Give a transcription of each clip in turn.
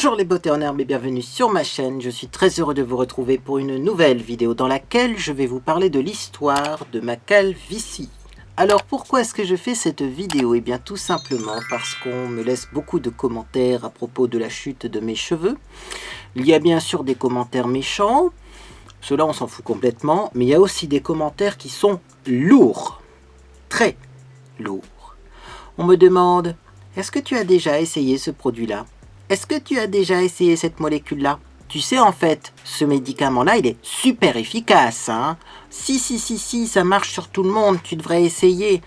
Bonjour les beautés en herbe et bienvenue sur ma chaîne. Je suis très heureux de vous retrouver pour une nouvelle vidéo dans laquelle je vais vous parler de l'histoire de ma calvitie. Alors pourquoi est-ce que je fais cette vidéo? Eh bien tout simplement parce qu'on me laisse beaucoup de commentaires à propos de la chute de mes cheveux. Il y a bien sûr des commentaires méchants, ceux-là on s'en fout complètement, mais il y a aussi des commentaires qui sont lourds, très lourds. On me demande, est-ce que tu as déjà essayé ce produit-là? Est-ce que tu as déjà essayé cette molécule-là? Tu sais, en fait, ce médicament-là, il est super efficace. Hein? Si, ça marche sur tout le monde, tu devrais essayer.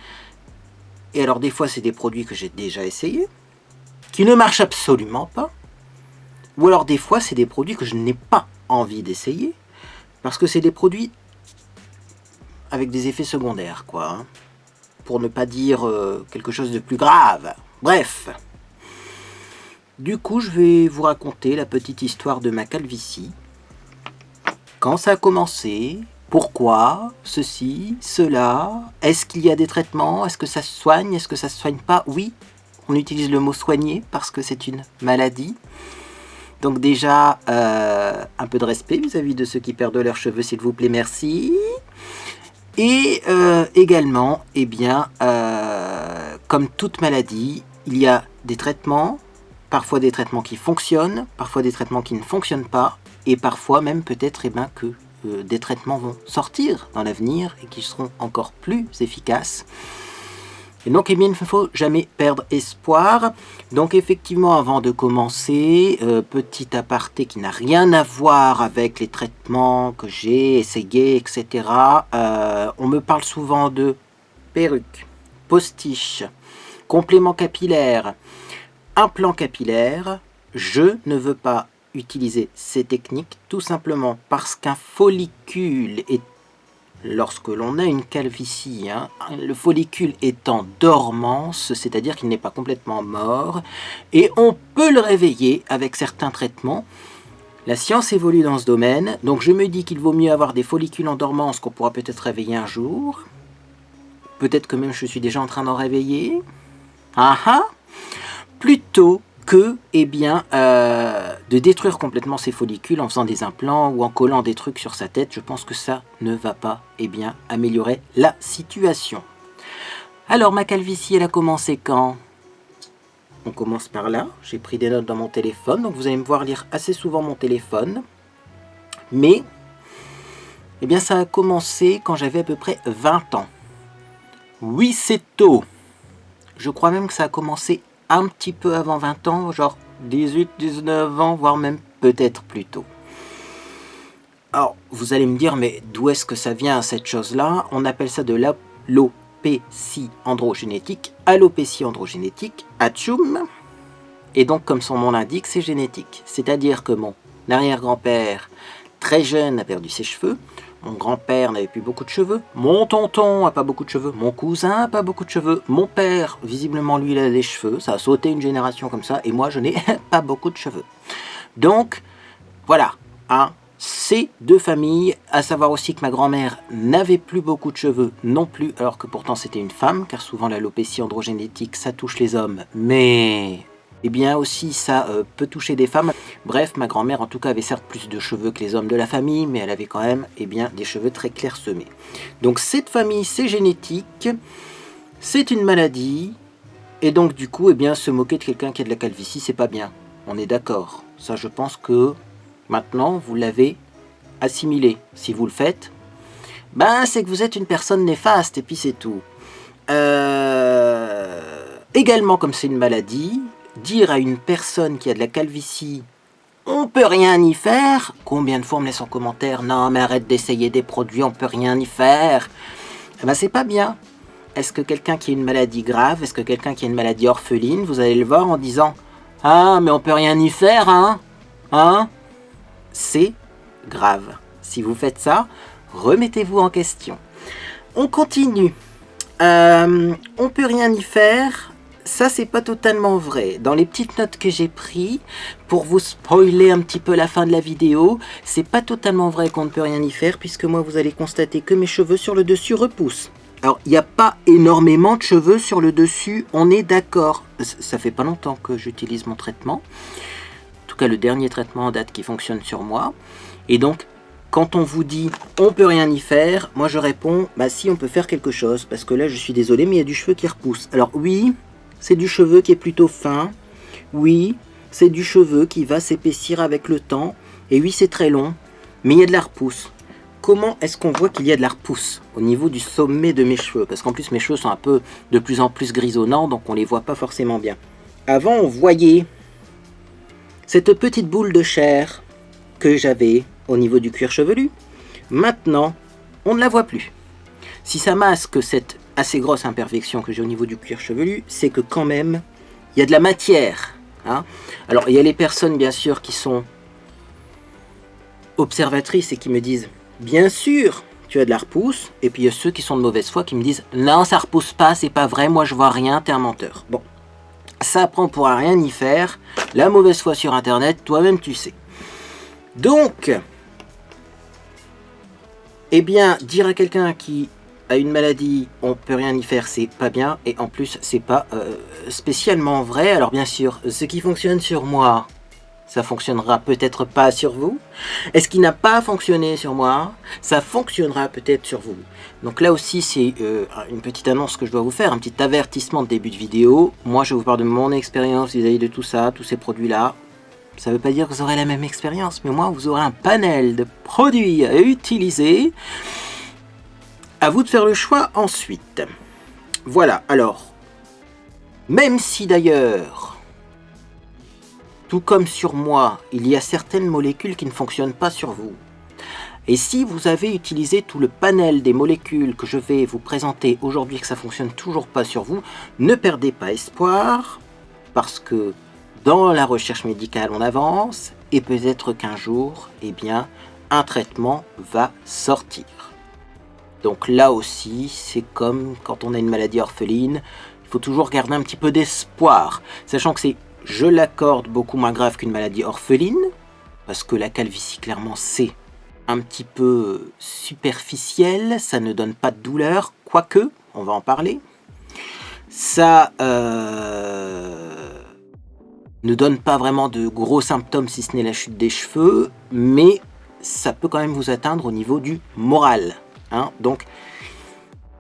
Et alors, des fois, c'est des produits que j'ai déjà essayés, qui ne marchent absolument pas. Ou alors, des fois, c'est des produits que je n'ai pas envie d'essayer, parce que c'est des produits avec des effets secondaires, quoi. Hein? Pour ne pas dire quelque chose de plus grave. Bref. Du coup, je vais vous raconter la petite histoire de ma calvitie. Quand ça a commencé, pourquoi, ceci, cela, est-ce qu'il y a des traitements, est-ce que ça se soigne, est-ce que ça se soigne pas? Oui, on utilise le mot soigner parce que c'est une maladie. Donc déjà, un peu de respect vis-à-vis de ceux qui perdent leurs cheveux, s'il vous plaît, merci. Et également, eh bien, comme toute maladie, il y a des traitements, parfois des traitements qui fonctionnent, parfois des traitements qui ne fonctionnent pas, et parfois même peut-être que des traitements vont sortir dans l'avenir et qui seront encore plus efficaces. Et donc, eh bien, il ne faut jamais perdre espoir. Donc, effectivement, avant de commencer, petit aparté qui n'a rien à voir avec les traitements que j'ai essayés, etc. On me parle souvent de perruque, postiche, complément capillaire, implant capillaire. Je ne veux pas utiliser ces techniques tout simplement parce qu'un follicule est, lorsque l'on a une calvitie, hein, le follicule est en dormance, c'est-à-dire qu'il n'est pas complètement mort, et on peut le réveiller avec certains traitements. La science évolue dans ce domaine, donc je me dis qu'il vaut mieux avoir des follicules en dormance qu'on pourra peut-être réveiller un jour. Peut-être que même je suis déjà en train d'en réveiller. Plutôt que de détruire complètement ses follicules en faisant des implants ou en collant des trucs sur sa tête. Je pense que ça ne va pas améliorer la situation. Alors ma calvitie, elle a commencé quand? On commence par là. J'ai pris des notes dans mon téléphone, donc vous allez me voir lire assez souvent mon téléphone. Mais ça a commencé quand j'avais à peu près 20 ans. Oui, c'est tôt. Je crois même que ça a commencé un petit peu avant 20 ans, genre 18, 19 ans, voire même peut-être plus tôt. Alors, vous allez me dire, mais d'où est-ce que ça vient cette chose-là? On appelle ça de l'alopécie androgénétique. Alopécie androgénétique, atchoum. Et donc, comme son nom l'indique, c'est génétique. C'est-à-dire que mon arrière-grand-père, très jeune, a perdu ses cheveux. Mon grand-père n'avait plus beaucoup de cheveux. Mon tonton n'a pas beaucoup de cheveux. Mon cousin n'a pas beaucoup de cheveux. Mon père, visiblement, lui, il a des cheveux. Ça a sauté une génération comme ça. Et moi, je n'ai pas beaucoup de cheveux. Donc, voilà. C'est deux familles. À savoir aussi que ma grand-mère n'avait plus beaucoup de cheveux non plus. Alors que pourtant, c'était une femme. Car souvent, l'alopécie androgénétique, ça touche les hommes. Mais aussi, ça peut toucher des femmes. Bref, ma grand-mère, en tout cas, avait certes plus de cheveux que les hommes de la famille, mais elle avait quand même des cheveux très clairsemés. Donc, cette famille, c'est génétique, c'est une maladie, et donc, du coup, se moquer de quelqu'un qui a de la calvitie, c'est pas bien. On est d'accord. Ça, je pense que maintenant, vous l'avez assimilé. Si vous le faites, c'est que vous êtes une personne néfaste, et puis c'est tout. Également, comme c'est une maladie, dire à une personne qui a de la calvitie, on peut rien y faire. Combien de fois on me laisse en commentaire, non mais arrête d'essayer des produits, on peut rien y faire. C'est pas bien. Est-ce que quelqu'un qui a une maladie grave, est-ce que quelqu'un qui a une maladie orpheline, vous allez le voir en disant, ah mais on peut rien y faire, hein? C'est grave. Si vous faites ça, remettez-vous en question. On continue. On peut rien y faire. Ça, c'est pas totalement vrai. Dans les petites notes que j'ai prises, pour vous spoiler un petit peu la fin de la vidéo, c'est pas totalement vrai qu'on ne peut rien y faire, puisque moi, vous allez constater que mes cheveux sur le dessus repoussent. Alors, il n'y a pas énormément de cheveux sur le dessus, on est d'accord. Ça fait pas longtemps que j'utilise mon traitement. En tout cas le dernier traitement en date qui fonctionne sur moi. Et donc, quand on vous dit on peut rien y faire, moi je réponds bah si, on peut faire quelque chose, parce que là je suis désolé mais il y a du cheveu qui repousse. Alors oui, c'est du cheveu qui est plutôt fin, oui, c'est du cheveu qui va s'épaissir avec le temps, et oui c'est très long, mais il y a de la repousse. Comment est-ce qu'on voit qu'il y a de la repousse au niveau du sommet de mes cheveux? Parce qu'en plus mes cheveux sont un peu de plus en plus grisonnants, donc on les voit pas forcément bien. Avant on voyait cette petite boule de chair que j'avais au niveau du cuir chevelu. Maintenant, on ne la voit plus. Si ça masque cette assez grosse imperfection que j'ai au niveau du cuir chevelu, c'est que quand même, il y a de la matière. Hein. Alors, il y a les personnes, bien sûr, qui sont observatrices et qui me disent « Bien sûr, tu as de la repousse ». Et puis, il y a ceux qui sont de mauvaise foi qui me disent « Non, ça repousse pas, c'est pas vrai, moi je vois rien, t'es un menteur ». Bon, ça prend pour rien y faire. La mauvaise foi sur Internet, toi-même tu sais. Donc, eh bien, dire à quelqu'un qui a une maladie, on peut rien y faire, c'est pas bien, et en plus, c'est pas spécialement vrai. Alors bien sûr, ce qui fonctionne sur moi, ça fonctionnera peut-être pas sur vous. Et ce qui n'a pas fonctionné sur moi, ça fonctionnera peut-être sur vous. Donc là aussi, c'est une petite annonce que je dois vous faire, un petit avertissement de début de vidéo. Moi, je vous parle de mon expérience vis-à-vis de tout ça, tous ces produits-là. Ça ne veut pas dire que vous aurez la même expérience, mais au moins vous aurez un panel de produits à utiliser. À vous de faire le choix ensuite. Voilà, alors, même si d'ailleurs, tout comme sur moi, il y a certaines molécules qui ne fonctionnent pas sur vous, et si vous avez utilisé tout le panel des molécules que je vais vous présenter aujourd'hui et que ça ne fonctionne toujours pas sur vous, ne perdez pas espoir, parce que dans la recherche médicale, on avance, et peut-être qu'un jour, eh bien, un traitement va sortir. Donc là aussi, c'est comme quand on a une maladie orpheline, il faut toujours garder un petit peu d'espoir, sachant que c'est, je l'accorde, beaucoup moins grave qu'une maladie orpheline, parce que la calvitie, clairement, c'est un petit peu superficiel, ça ne donne pas de douleur, quoique, on va en parler. Ça ne donne pas vraiment de gros symptômes si ce n'est la chute des cheveux, mais ça peut quand même vous atteindre au niveau du moral. Hein. Donc,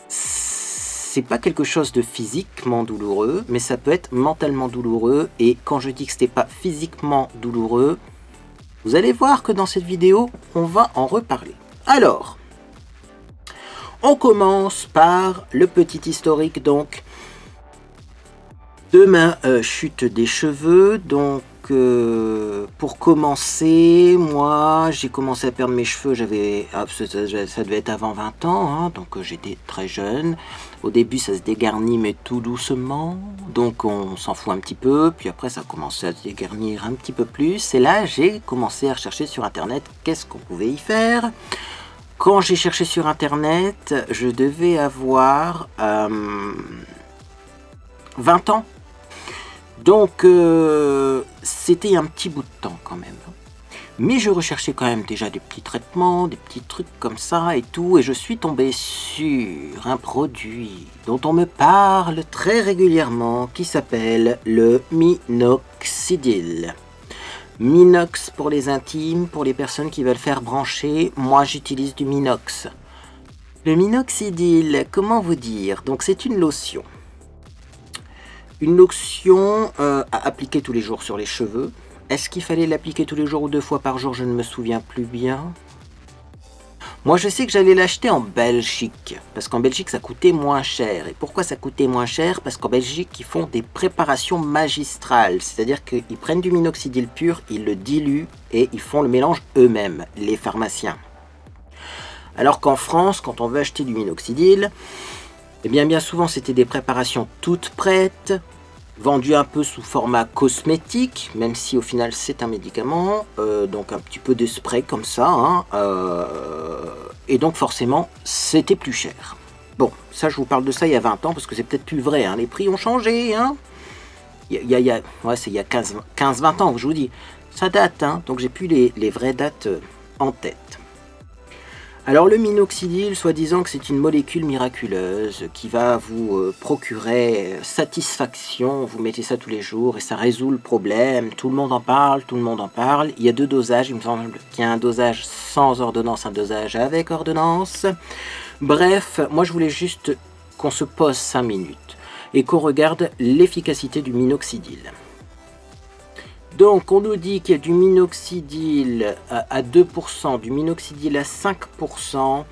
c'est pas quelque chose de physiquement douloureux, mais ça peut être mentalement douloureux. Et quand je dis que c'était pas physiquement douloureux, vous allez voir que dans cette vidéo, on va en reparler. Alors, on commence par le petit historique donc de ma chute des cheveux. Donc pour commencer, moi j'ai commencé à perdre mes cheveux, j'avais ça devait être avant 20 ans, hein, donc j'étais très jeune. Au début ça se dégarnit mais tout doucement, donc on s'en fout un petit peu, puis après ça a commencé à se dégarnir un petit peu plus, et là j'ai commencé à rechercher sur internet qu'est-ce qu'on pouvait y faire. Quand j'ai cherché sur internet, je devais avoir 20 ans. Donc, c'était un petit bout de temps quand même. Mais je recherchais quand même déjà des petits traitements, des petits trucs comme ça et tout. Et je suis tombé sur un produit dont on me parle très régulièrement qui s'appelle le minoxidil. Minox pour les intimes, pour les personnes qui veulent faire brancher. Moi, j'utilise du minox. Le minoxidil, comment vous dire? Donc, c'est une lotion. Une lotion à appliquer tous les jours sur les cheveux. Est-ce qu'il fallait l'appliquer tous les jours ou 2 fois par jour? Je ne me souviens plus bien. Moi, je sais que j'allais l'acheter en Belgique. Parce qu'en Belgique, ça coûtait moins cher. Et pourquoi ça coûtait moins cher? Parce qu'en Belgique, ils font des préparations magistrales. C'est-à-dire qu'ils prennent du minoxidil pur, ils le diluent et ils font le mélange eux-mêmes, les pharmaciens. Alors qu'en France, quand on veut acheter du minoxidil, eh bien souvent c'était des préparations toutes prêtes, vendues un peu sous format cosmétique, même si au final c'est un médicament, donc un petit peu de spray comme ça, hein, et donc forcément c'était plus cher. Bon, ça je vous parle de ça il y a 20 ans, parce que c'est peut-être plus vrai, hein, les prix ont changé, hein. Ouais, c'est il y a 15-20 ans que je vous dis, ça date, hein, donc j'ai plus les vraies dates en tête. Alors le minoxidil, soi-disant que c'est une molécule miraculeuse qui va vous procurer satisfaction, vous mettez ça tous les jours et ça résout le problème, tout le monde en parle, tout le monde en parle. Il y a 2 dosages, il me semble qu'il y a un dosage sans ordonnance, un dosage avec ordonnance. Bref, moi je voulais juste qu'on se pose 5 minutes et qu'on regarde l'efficacité du minoxidil. Donc on nous dit qu'il y a du minoxidil à 2%, du minoxidil à 5%.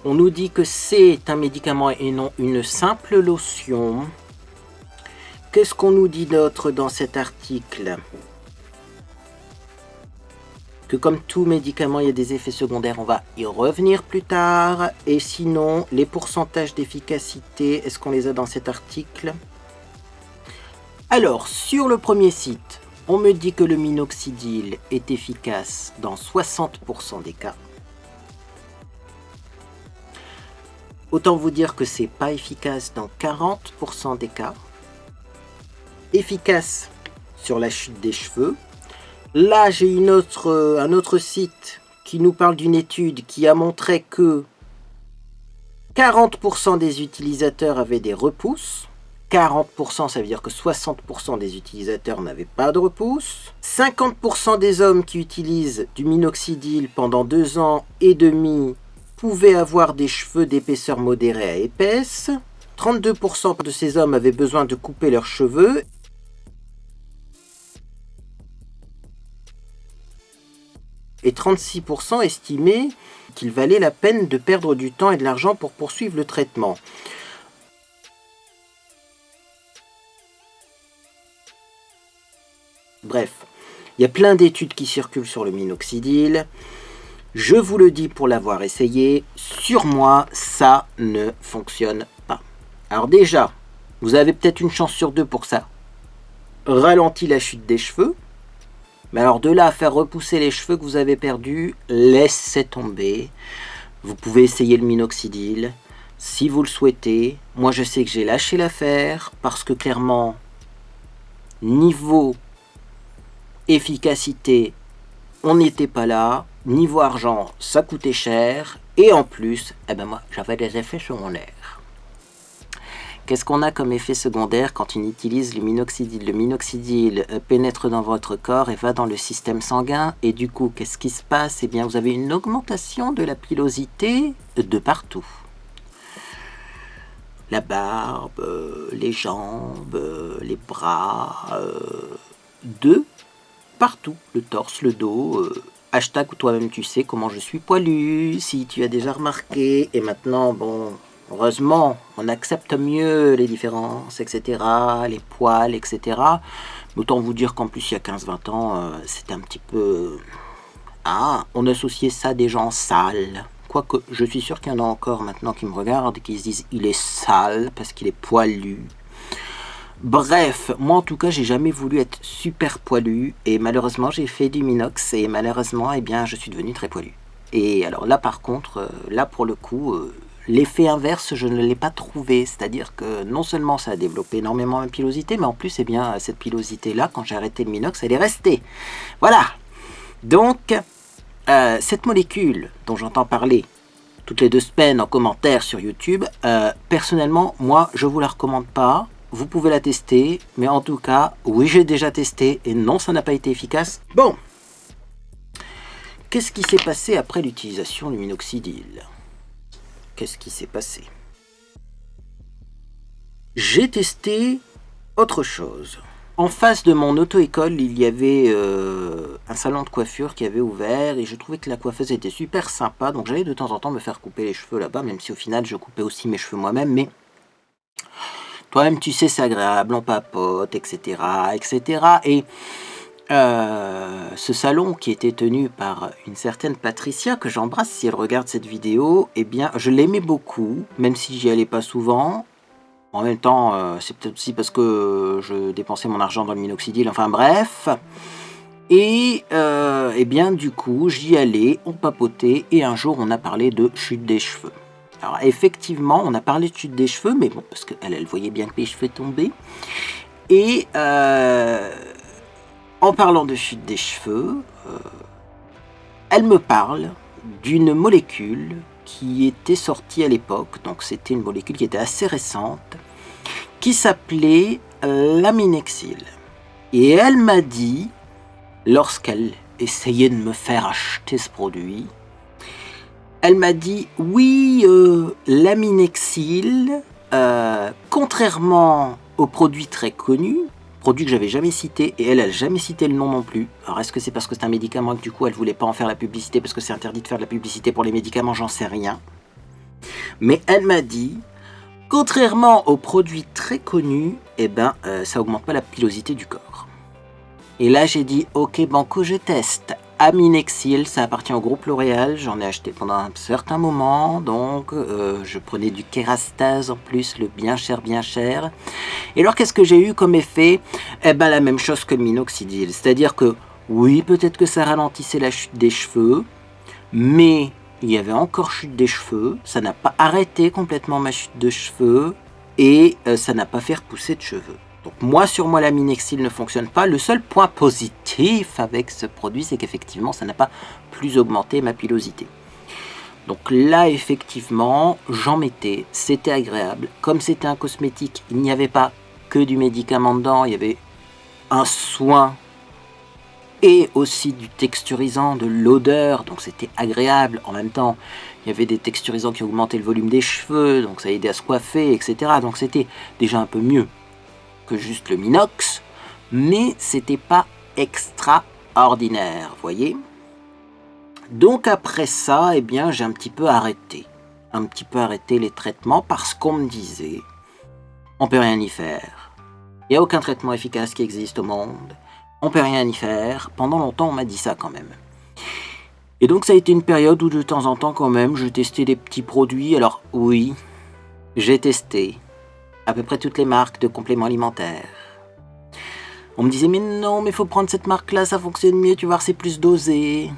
On nous dit que c'est un médicament et non une simple lotion. Qu'est-ce qu'on nous dit d'autre dans cet article? Que comme tout médicament, il y a des effets secondaires, on va y revenir plus tard. Et sinon, les pourcentages d'efficacité, est-ce qu'on les a dans cet article? Alors, sur le premier site, on me dit que le minoxidil est efficace dans 60% des cas. Autant vous dire que c'est pas efficace dans 40% des cas. Efficace sur la chute des cheveux. Là, j'ai un autre site qui nous parle d'une étude qui a montré que 40% des utilisateurs avaient des repousses. 40%, ça veut dire que 60% des utilisateurs n'avaient pas de repousse. 50% des hommes qui utilisent du minoxidil pendant 2 ans et demi pouvaient avoir des cheveux d'épaisseur modérée à épaisse. 32% de ces hommes avaient besoin de couper leurs cheveux. Et 36% estimaient qu'il valait la peine de perdre du temps et de l'argent pour poursuivre le traitement. Bref, il y a plein d'études qui circulent sur le minoxidil. Je vous le dis pour l'avoir essayé, sur moi, ça ne fonctionne pas. Alors déjà, vous avez peut-être une chance sur 2 pour ça. Ralentit la chute des cheveux. Mais alors de là à faire repousser les cheveux que vous avez perdus, laissez tomber. Vous pouvez essayer le minoxidil si vous le souhaitez. Moi je sais que j'ai lâché l'affaire parce que clairement, niveau efficacité, on n'était pas là. Niveau argent, ça coûtait cher. Et en plus, moi j'avais des effets secondaires. Qu'est-ce qu'on a comme effet secondaire quand on utilise le minoxidil? Le minoxidil pénètre dans votre corps et va dans le système sanguin. Et du coup, qu'est-ce qui se passe? Eh bien, vous avez une augmentation de la pilosité de partout. La barbe, les jambes, les bras, de partout. Le torse, le dos. Hashtag toi-même tu sais comment je suis poilu, si tu as déjà remarqué. Et maintenant, bon... Heureusement, on accepte mieux les différences, etc., les poils, etc. Autant vous dire qu'en plus, il y a 15-20 ans, c'était un petit peu... Ah, on associait ça à des gens sales. Quoique, je suis sûr qu'il y en a encore maintenant qui me regardent et qui se disent « il est sale parce qu'il est poilu ». Bref, moi en tout cas, j'ai jamais voulu être super poilu et malheureusement, j'ai fait du minox et malheureusement, eh bien, je suis devenu très poilu. Et alors là, par contre, là pour le coup... L'effet inverse, je ne l'ai pas trouvé, c'est-à-dire que non seulement ça a développé énormément ma pilosité, mais en plus, eh bien, cette pilosité-là, quand j'ai arrêté le minox, elle est restée. Voilà. Donc, cette molécule dont j'entends parler toutes les 2 semaines en commentaire sur YouTube, personnellement, moi, je vous la recommande pas. Vous pouvez la tester, mais en tout cas, oui, j'ai déjà testé et non, ça n'a pas été efficace. Bon. Qu'est-ce qui s'est passé après l'utilisation du minoxidil ? Qu'est-ce qui s'est passé? J'ai testé autre chose. En face de mon auto-école, il y avait un salon de coiffure qui avait ouvert et je trouvais que la coiffeuse était super sympa. Donc j'allais de temps en temps me faire couper les cheveux là-bas, même si au final je coupais aussi mes cheveux moi-même. Mais toi-même tu sais, c'est agréable, on papote, etc. etc. Et ce salon qui était tenu par une certaine Patricia, que j'embrasse si elle regarde cette vidéo, eh bien, je l'aimais beaucoup, même si j'y allais pas souvent. En même temps, c'est peut-être aussi parce que je dépensais mon argent dans le minoxidil, enfin bref. Et eh bien, du coup, j'y allais, on papotait, et un jour, on a parlé de chute des cheveux. Alors, effectivement, on a parlé de chute des cheveux, mais bon, parce qu'elle voyait bien que les cheveux tombaient. Et... en parlant de chute des cheveux, elle me parle d'une molécule qui était sortie à l'époque, donc c'était une molécule qui était assez récente, qui s'appelait l'aminexil. Et elle m'a dit, lorsqu'elle essayait de me faire acheter ce produit, elle m'a dit, oui, l'aminexil, contrairement aux produits très connus, produit que j'avais jamais cité, et elle n'a jamais cité le nom non plus. Alors est-ce que c'est parce que c'est un médicament et que du coup elle voulait pas en faire la publicité parce que c'est interdit de faire de la publicité pour les médicaments, j'en sais rien. Mais elle m'a dit, contrairement aux produits très connus, eh ben, ça augmente pas la pilosité du corps. Et là j'ai dit, ok banco, je teste. Aminexil, ça appartient au groupe L'Oréal, j'en ai acheté pendant un certain moment, donc je prenais du Kerastase en plus, le bien cher. Et alors qu'est-ce que j'ai eu comme effet? Eh ben la même chose que le minoxidil, c'est-à-dire que oui, peut-être que ça ralentissait la chute des cheveux, mais il y avait encore chute des cheveux, ça n'a pas arrêté complètement ma chute de cheveux, et ça n'a pas fait repousser de cheveux. Donc moi, sur moi, la Minexil ne fonctionne pas. Le seul point positif avec ce produit, c'est qu'effectivement, ça n'a pas plus augmenté ma pilosité. Donc là, effectivement, j'en mettais, c'était agréable. Comme c'était un cosmétique, il n'y avait pas que du médicament dedans, il y avait un soin et aussi du texturisant, de l'odeur, donc c'était agréable. En même temps, il y avait des texturisants qui augmentaient le volume des cheveux, donc ça aidait à se coiffer, etc. Donc c'était déjà un peu mieux que juste le Minox, mais c'était pas extraordinaire, vous voyez. Donc après ça, eh bien, j'ai un petit peu arrêté les traitements parce qu'on me disait, on peut rien y faire. Il n'y a aucun traitement efficace qui existe au monde. On peut rien y faire. Pendant longtemps, on m'a dit ça quand même. Et donc ça a été une période où de temps en temps quand même, je testais des petits produits. Alors oui, j'ai testé à peu près toutes les marques de compléments alimentaires. On me disait, mais non, mais faut prendre cette marque-là, ça fonctionne mieux, tu vois, c'est plus dosé.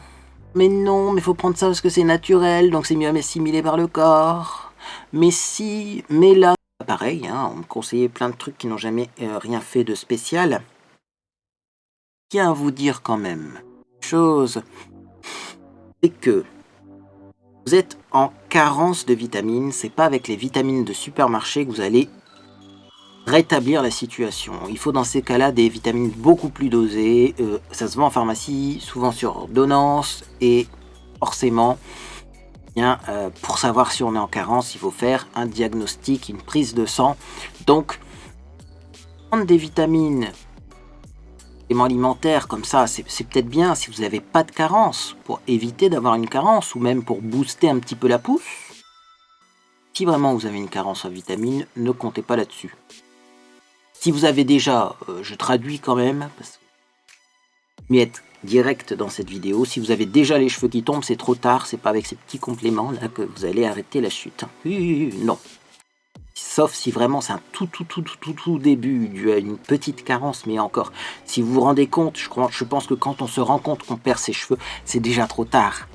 Mais non, mais faut prendre ça parce que c'est naturel, donc c'est mieux assimilé par le corps. Mais si, mais là, pareil, hein, on me conseillait plein de trucs qui n'ont jamais rien fait de spécial. Je tiens à vous dire quand même, chose, c'est que vous êtes en carence de vitamines, c'est pas avec les vitamines de supermarché que vous allez rétablir la situation. Il faut dans ces cas-là des vitamines beaucoup plus dosées, ça se vend en pharmacie, souvent sur ordonnance, et forcément, bien, pour savoir si on est en carence, il faut faire un diagnostic, une prise de sang. Donc, prendre des vitamines alimentaires comme ça, c'est peut-être bien si vous n'avez pas de carence, pour éviter d'avoir une carence, ou même pour booster un petit peu la pousse. Si vraiment vous avez une carence en vitamines, ne comptez pas là-dessus. Si vous avez déjà, je traduis quand même, parce que je vais être direct dans cette vidéo, si vous avez déjà les cheveux qui tombent, c'est trop tard, c'est pas avec ces petits compléments là que vous allez arrêter la chute. Non. Sauf si vraiment c'est un tout début dû à une petite carence, mais encore, si vous vous rendez compte, je pense que quand on se rend compte qu'on perd ses cheveux, c'est déjà trop tard.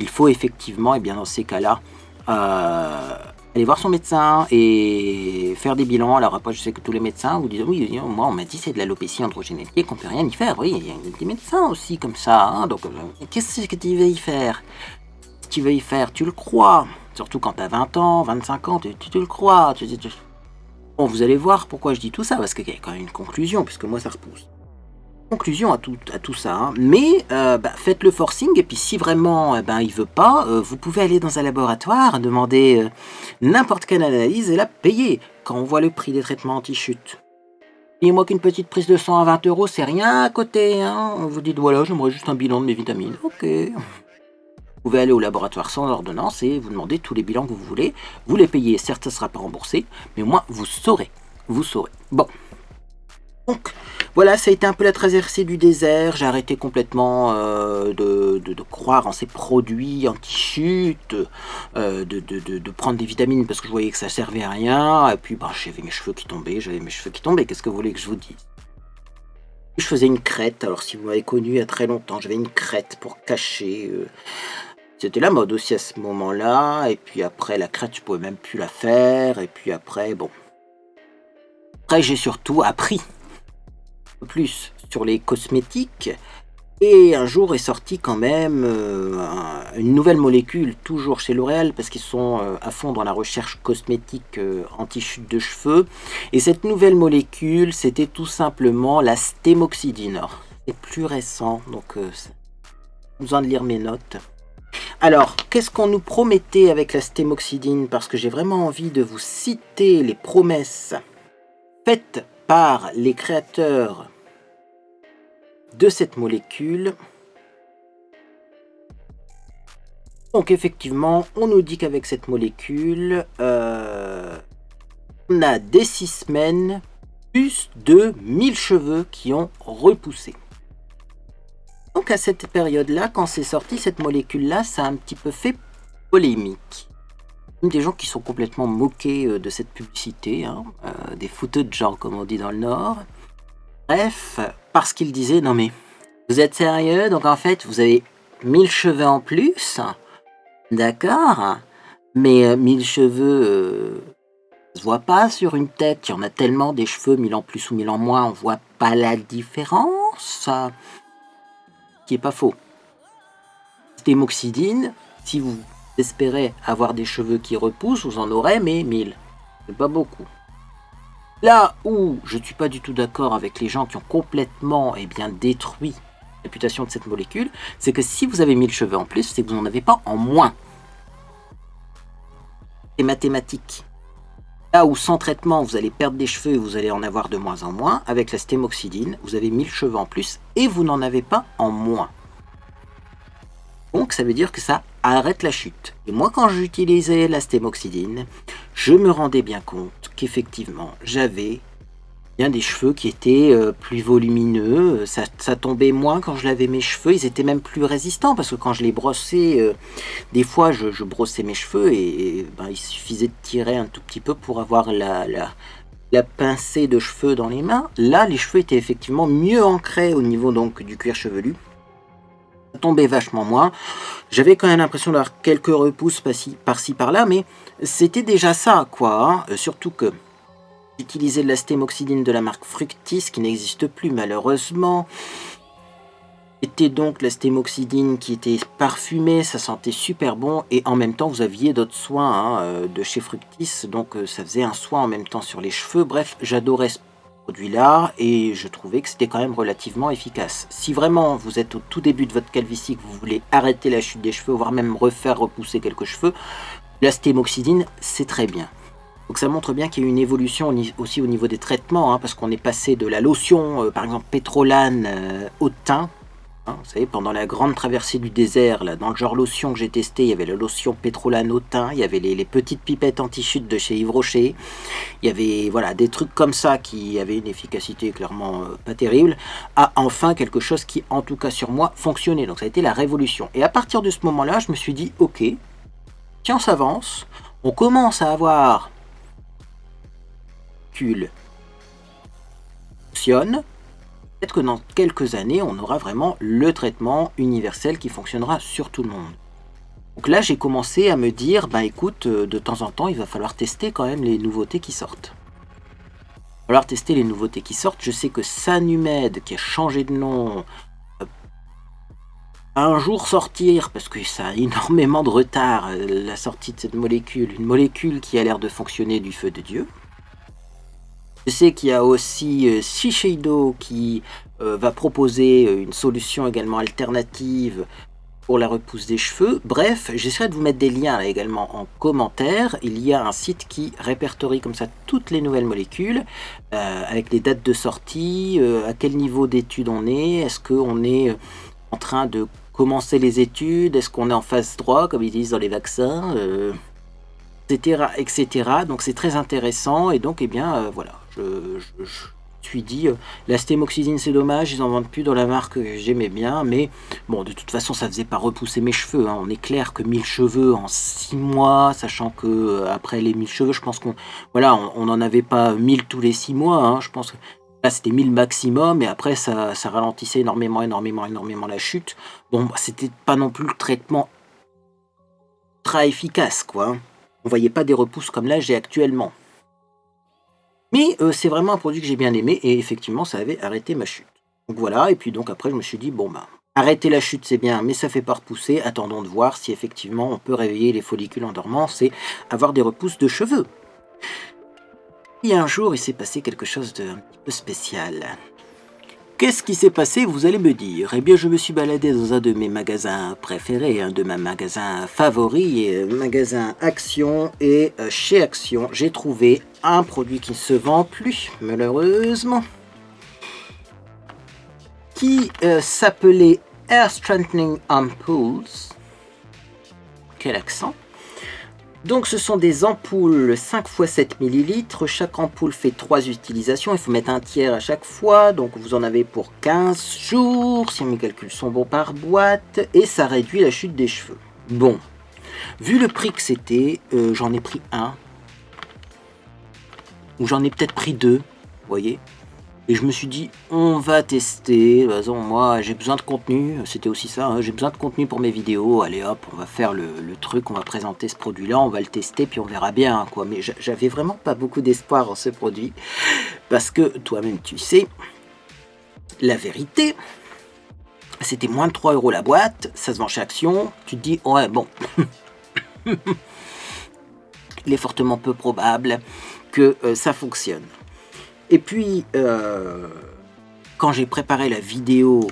Il faut effectivement, et bien dans ces cas-là, aller voir son médecin et faire des bilans. Alors après, je sais que tous les médecins vous disent, oui, moi on m'a dit c'est de l'alopécie androgénétique, qu'on peut rien y faire. Oui, il y a des médecins aussi comme ça, hein, donc qu'est-ce que tu veux y faire? Si tu veux y faire, tu le crois. Surtout quand tu as 20 ans, 25 ans, tu le crois. Bon, vous allez voir pourquoi je dis tout ça, parce qu'il y a quand même une conclusion, puisque moi ça repousse. Conclusion à tout ça, hein. Mais faites le forcing, et puis si vraiment il veut pas, vous pouvez aller dans un laboratoire, demander n'importe quelle analyse et la payer. Quand on voit le prix des traitements anti-chute. Et moi qu'une petite prise de sang à 20 €, c'est rien à côté, hein. Vous dites voilà, j'aimerais juste un bilan de mes vitamines. Ok. Vous pouvez aller au laboratoire sans ordonnance et vous demandez tous les bilans que vous voulez. Vous les payez, certes ça ne sera pas remboursé, mais au moins vous saurez. Vous saurez. Bon. Donc, voilà, ça a été un peu la traversée du désert. J'ai arrêté complètement de croire en ces produits anti-chute, de prendre des vitamines parce que je voyais que ça servait à rien. Et puis, j'avais mes cheveux qui tombaient, Qu'est-ce que vous voulez que je vous dise? Je faisais une crête. Alors, si vous m'avez connu il y a très longtemps, j'avais une crête pour cacher. C'était la mode aussi à ce moment-là. Et puis après, la crête, je pouvais même plus la faire. Et puis après, bon. Après, j'ai surtout appris plus sur les cosmétiques Et un jour est sortie quand même une nouvelle molécule, toujours chez L'Oréal, parce qu'ils sont à fond dans la recherche cosmétique anti-chute de cheveux. Et cette nouvelle molécule, c'était tout simplement la stémoxydine. Alors, c'est plus récent, donc j'ai besoin de lire mes notes. Alors, qu'est-ce qu'on nous promettait avec la stémoxydine? Parce que j'ai vraiment envie de vous citer les promesses faites par les créateurs de cette molécule. Donc effectivement, on nous dit qu'avec cette molécule, on a dès 6 semaines plus de 1000 cheveux qui ont repoussé. Donc à cette période-là, quand c'est sorti, cette molécule-là, ça a un petit peu fait polémique. Des gens qui sont complètement moqués de cette publicité, hein, des fouteux de gens comme on dit dans le Nord. Bref, parce qu'ils disaient, non mais, vous êtes sérieux? Donc en fait, vous avez 1000 cheveux en plus, d'accord, mais 1000 cheveux, ça se voit pas sur une tête, il y en a tellement des cheveux, 1000 en plus ou 1000 en moins, on voit pas la différence, qui est pas faux. Stémoxydine, si vous espérez avoir des cheveux qui repoussent, vous en aurez, mais 1000, c'est pas beaucoup. Là où je ne suis pas du tout d'accord avec les gens qui ont complètement détruit la réputation de cette molécule, c'est que si vous avez 1000 cheveux en plus, c'est que vous n'en avez pas en moins. C'est mathématique. Là où sans traitement, vous allez perdre des cheveux et vous allez en avoir de moins en moins, avec la stémoxydine, vous avez 1000 cheveux en plus et vous n'en avez pas en moins. Donc ça veut dire que ça arrête la chute. Et moi, quand j'utilisais la stémoxydine, je me rendais bien compte qu'effectivement, j'avais bien des cheveux qui étaient plus volumineux. Ça tombait moins quand je lavais mes cheveux. Ils étaient même plus résistants parce que quand je les brossais, des fois, je brossais mes cheveux et il suffisait de tirer un tout petit peu pour avoir la pincée de cheveux dans les mains. Là, les cheveux étaient effectivement mieux ancrés au niveau donc du cuir chevelu. Ça tombait vachement moins. J'avais quand même l'impression d'avoir quelques repousses par-ci par-là, mais c'était déjà ça, quoi. Hein. Surtout que j'utilisais de la stémoxydine de la marque Fructis, qui n'existe plus malheureusement. C'était donc la stémoxydine qui était parfumée, ça sentait super bon, et en même temps vous aviez d'autres soins de chez Fructis, donc ça faisait un soin en même temps sur les cheveux. Bref, j'adorais ce produit-là et je trouvais que c'était quand même relativement efficace. Si vraiment vous êtes au tout début de votre calvitie, que vous voulez arrêter la chute des cheveux, voire même refaire repousser quelques cheveux, la stémoxydine c'est très bien. Donc ça montre bien qu'il y a eu une évolution aussi au niveau des traitements, hein, parce qu'on est passé de la lotion, par exemple pétrolane au thym. Hein, vous savez, pendant la grande traversée du désert, là, dans le genre lotion que j'ai testé, il y avait la lotion pétrolane au thym, il y avait les petites pipettes anti-chute de chez Yves Rocher, il y avait voilà, des trucs comme ça qui avaient une efficacité clairement pas terrible, à enfin quelque chose qui, en tout cas sur moi, fonctionnait. Donc ça a été la révolution. Et à partir de ce moment-là, je me suis dit, ok, science avance, on commence à avoir fonctionne. Peut-être que dans quelques années, on aura vraiment le traitement universel qui fonctionnera sur tout le monde. Donc là, j'ai commencé à me dire, écoute, de temps en temps, il va falloir tester quand même les nouveautés qui sortent. Il va falloir tester les nouveautés qui sortent. Je sais que Sanumed, qui a changé de nom, va un jour sortir, parce que ça a énormément de retard, la sortie de cette molécule. Une molécule qui a l'air de fonctionner du feu de Dieu. Je sais qu'il y a aussi Shiseido qui va proposer une solution également alternative pour la repousse des cheveux. Bref, j'essaierai de vous mettre des liens là également en commentaire. Il y a un site qui répertorie comme ça toutes les nouvelles molécules, avec les dates de sortie, à quel niveau d'études on est qu'on est en train de commencer les études, est-ce qu'on est en phase 3, comme ils disent dans les vaccins, etc., etc. Donc c'est très intéressant, et donc voilà. Je me suis dit, la stémoxydine c'est dommage, ils en vendent plus dans la marque que j'aimais bien, mais bon, de toute façon ça faisait pas repousser mes cheveux, hein. On est clair que 1000 cheveux en 6 mois, sachant que après les 1000 cheveux, je pense qu'on on n'en avait pas 1000 tous les 6 mois, hein. Je pense que là c'était 1000 maximum, et après ça ralentissait énormément la chute. Bon, c'était pas non plus le traitement très efficace, quoi, hein. On voyait pas des repousses comme là j'ai actuellement. Mais c'est vraiment un produit que j'ai bien aimé, et effectivement ça avait arrêté ma chute. Donc voilà, et puis donc après je me suis dit, bon Arrêter la chute, c'est bien, mais ça fait pas repousser. Attendons de voir si effectivement on peut réveiller les follicules en dormance et avoir des repousses de cheveux. Et un jour, il s'est passé quelque chose d'un petit peu spécial. Qu'est-ce qui s'est passé, vous allez me dire? Eh bien, je me suis baladé dans un de mes magasins préférés, un de mes magasins favoris, magasin Action, et chez Action, j'ai trouvé un produit qui ne se vend plus, malheureusement, qui s'appelait Hair Strengthening Ampoules. Quel accent! Donc ce sont des ampoules 5 x 7 ml, chaque ampoule fait 3 utilisations, il faut mettre un tiers à chaque fois, donc vous en avez pour 15 jours, si mes calculs sont bons par boîte, et ça réduit la chute des cheveux. Bon, vu le prix que c'était, j'en ai pris un, ou j'en ai peut-être pris deux, vous voyez. Et je me suis dit, on va tester. De toute façon, moi, j'ai besoin de contenu. C'était aussi ça, hein. J'ai besoin de contenu pour mes vidéos. Allez hop, on va faire le truc, on va présenter ce produit-là, on va le tester, puis on verra bien, quoi. Mais j'avais vraiment pas beaucoup d'espoir en ce produit. Parce que, toi-même, tu sais, la vérité, c'était moins de 3 € la boîte, ça se vend chez Action. Tu te dis, ouais, bon. Il est fortement peu probable que ça fonctionne. Et puis, quand j'ai préparé la vidéo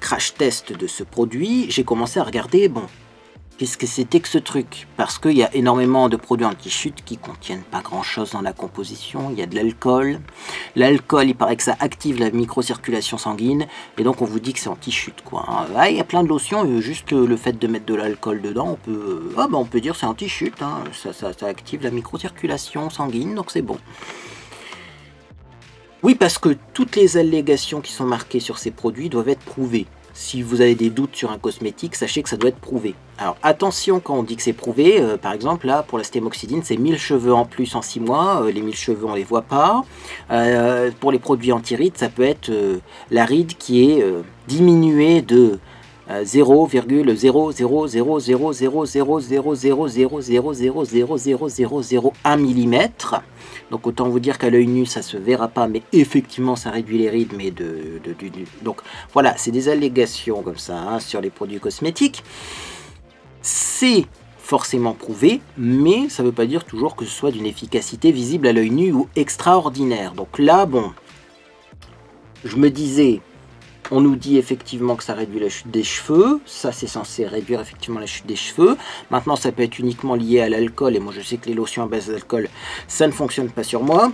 crash test de ce produit, j'ai commencé à regarder, bon, qu'est-ce que c'était que ce truc? Parce qu'il y a énormément de produits anti-chute qui contiennent pas grand-chose dans la composition. Il y a de l'alcool. L'alcool, il paraît que ça active la microcirculation sanguine, et donc on vous dit que c'est anti-chute, quoi. Ah, il y a plein de lotions, juste le fait de mettre de l'alcool dedans, on peut dire c'est anti-chute, hein. Ça active la microcirculation sanguine, donc c'est bon. Oui, parce que toutes les allégations qui sont marquées sur ces produits doivent être prouvées. Si vous avez des doutes sur un cosmétique, sachez que ça doit être prouvé. Alors attention quand on dit que c'est prouvé, par exemple là pour la stémoxydine c'est 1000 cheveux en plus en 6 mois, les 1000 cheveux on les voit pas. Pour les produits anti-rides, ça peut être la ride qui est diminuée de 0,00000000000000001 mm. Donc autant vous dire qu'à l'œil nu ça se verra pas, mais effectivement ça réduit les rides, mais donc voilà, c'est des allégations comme ça, hein, sur les produits cosmétiques. C'est forcément prouvé, mais ça ne veut pas dire toujours que ce soit d'une efficacité visible à l'œil nu ou extraordinaire. Donc là, bon, je me disais, on nous dit effectivement que ça réduit la chute des cheveux, ça c'est censé réduire effectivement la chute des cheveux. Maintenant ça peut être uniquement lié à l'alcool, et moi je sais que les lotions à base d'alcool, ça ne fonctionne pas sur moi.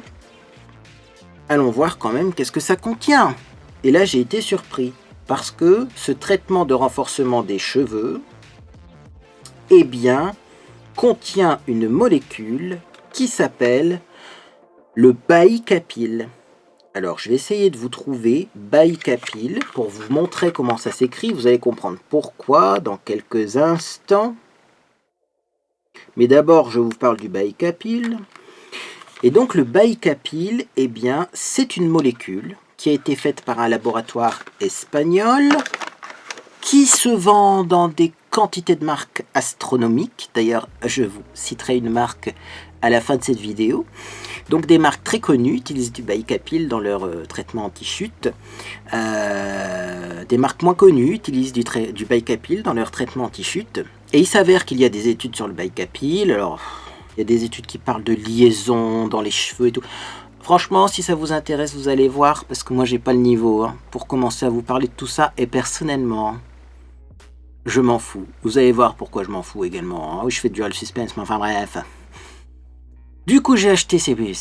Allons voir quand même qu'est-ce que ça contient. Et là j'ai été surpris, parce que ce traitement de renforcement des cheveux, eh bien, contient une molécule qui s'appelle le baïcapil. Alors, je vais essayer de vous trouver baïcapil pour vous montrer comment ça s'écrit. Vous allez comprendre pourquoi dans quelques instants. Mais d'abord, je vous parle du baïcapil. Et donc, le baïcapil, eh bien, c'est une molécule qui a été faite par un laboratoire espagnol qui se vend dans des quantités de marques astronomiques. D'ailleurs, je vous citerai une marque à la fin de cette vidéo. Donc des marques très connues utilisent du baïcapil dans leur traitement anti-chute. Des marques moins connues utilisent du baïcapil dans leur traitement anti-chute. Et il s'avère qu'il y a des études sur le baïcapil. Alors, il y a des études qui parlent de liaison dans les cheveux et tout. Franchement, si ça vous intéresse, vous allez voir, parce que moi j'ai pas le niveau, hein, pour commencer à vous parler de tout ça. Et personnellement, je m'en fous. Vous allez voir pourquoi je m'en fous également, hein. Oui, je fais du dual suspense, mais enfin bref. Du coup, j'ai acheté ces petites,